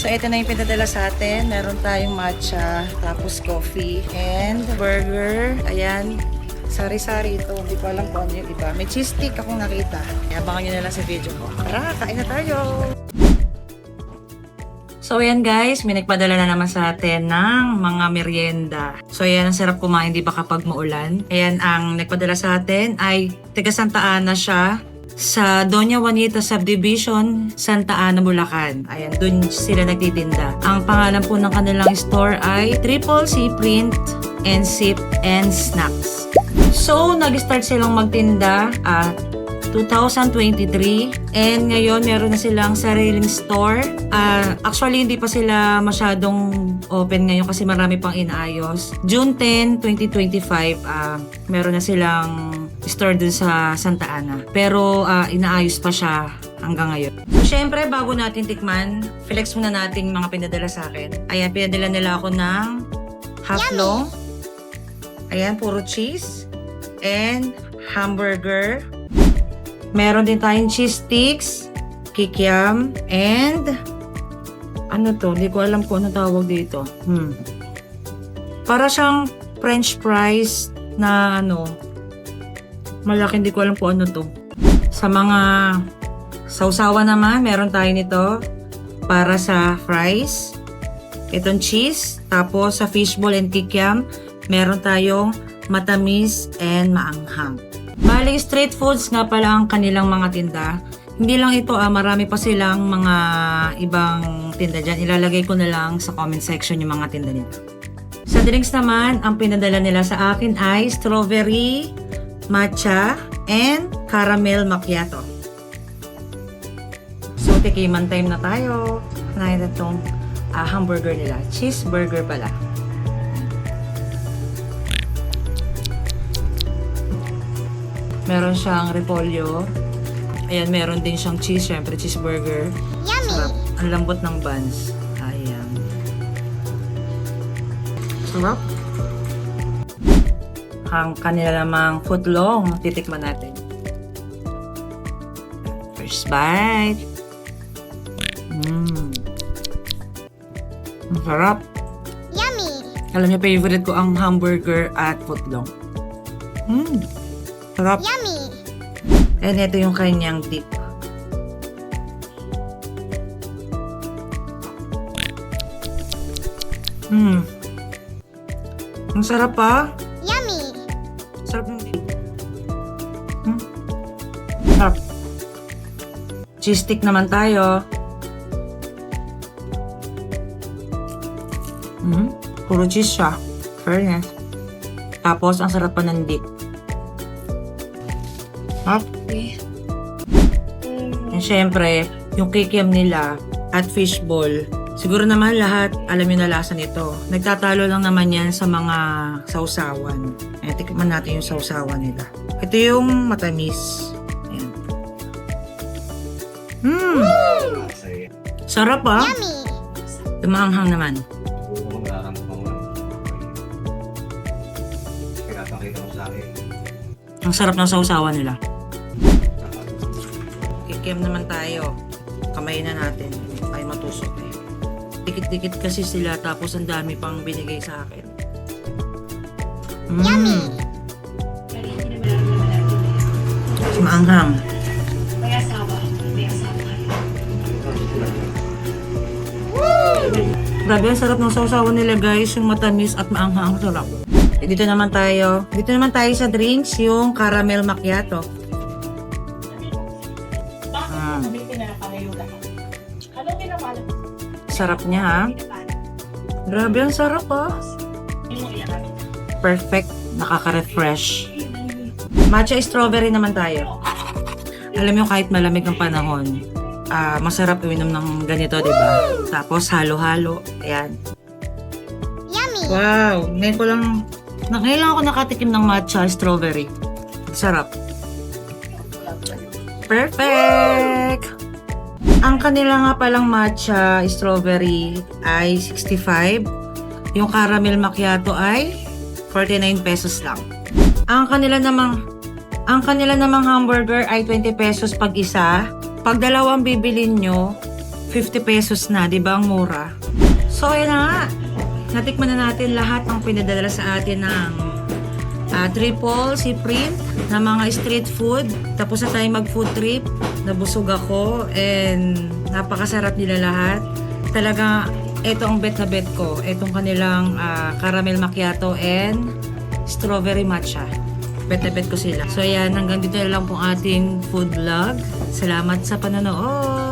So, ito na yung pinadala sa atin. Meron tayong matcha, tapos coffee, and burger. Ayan. Sari-sari ito. Hindi ko alam kung ano yung iba. May cheese stick akong nakita. Kaya abangan nyo na lang sa video ko. Tara, kain na tayo! So, ayan guys, may nagpadala na naman sa atin ng mga merienda. So, ayan, ang sarap kumain, di ba kapag maulan? Ayan, ang nagpadala sa atin ay taga Santa Ana siya sa Doña Juanita Subdivision, Santa Ana, Bulacan. Ayan, dun sila nagtitinda. Ang pangalan po ng kanilang store ay Triple C Print and Sip and Snacks. So, nag-start silang magtinda at 2023 and ngayon meron na silang sariling store. Actually hindi pa sila masyadong open ngayon kasi marami pang inaayos. June 10, 2025 meron na silang store dun sa Santa Ana. Pero inaayos pa siya hanggang ngayon. So syempre bago natin tikman, flex muna natin mga pinadala sa akin. Ayan, pinadala nila ako ng half long. Ayan, puro cheese and hamburger. Meron din tayong cheese sticks, kikiam, and ano to? Hindi ko alam kung ano tawag dito. Para siyang french fries na ano, malaki, hindi ko alam kung ano to. Sa mga sausawan naman, meron tayo nito para sa fries. Itong cheese. Tapos sa fishball and kikiam, meron tayong matamis and maanghang. Bali, street foods nga pala ang kanilang mga tinda. Hindi lang ito, marami pa silang mga ibang tinda dyan. Ilalagay ko na lang sa comment section yung mga tinda nila. Sa drinks naman, ang pinadala nila sa akin ay strawberry, matcha, and caramel macchiato. So, tikiman time na tayo. Nakita itong hamburger nila. Cheeseburger pala. Meron siyang repolyo. Ayan, meron din siyang cheese. Siyempre, cheeseburger. Yummy! Sarap. Ang lambot ng buns. Ayan. Sarap. Ang kanila namang footlong. Titikman natin. First bite. Ang sarap. Yummy! Alam niyo, favorite ko ang hamburger at footlong. Sarap. Yummy! And ito yung kanyang dip. Ang sarap pa. Yummy! Sarap ng dip. Sarap. Cheese stick naman tayo. Puro cheese siya. Fairness. Tapos, ang sarap pa ng dip. Okay. And syempre, yung kikiam nila at fishball, siguro naman lahat alam yung nalasa nito. Nagtatalo lang naman yan sa mga sausawan. Ayan, tikman natin yung sausawan nila. Ito yung matamis. Ayan. Sarap ah. Yummy! Tumahanghang naman. Ang sarap ng sausawan nila. Kikiam naman tayo. Kamay na natin. Ay matusok eh. Dikit-dikit kasi sila tapos ang dami pang binigay sa akin. Yummy! Maanghang. Grabe, ang sarap ng sausawan nila guys. Yung matamis at maanghang. Sarap. Dito naman tayo sa drinks, yung caramel macchiato. Sarap niya ha. Grabe, ang sarap ha. Perfect, nakaka-refresh. Matcha strawberry naman tayo. Alam mo, kahit malamig ang panahon, masarap inom ng ganito, diba? Tapos halo-halo. Ayan. Yummy! Wow, ngayon lang ako nakatikim ng matcha strawberry. Sarap. Perfect! Ang kanila nga palang matcha strawberry ay 65. Yung caramel macchiato ay 49 pesos lang. Ang kanila namang hamburger ay 20 pesos pag isa. Pag dalawang bibilin nyo, 50 pesos na, di ba? Ang mura. So, ayan na nga. Natikman na natin lahat ng pinadala sa atin ng Triple si Print na mga street food. Tapos na tayo mag-food trip. Nabusog ako and napakasarap nila lahat. Talaga, ito ang bet na bet ko. Itong kanilang caramel macchiato and strawberry matcha. Bet na bet ko sila. So ayan, hanggang dito na lang pong ating food vlog. Salamat sa panonood!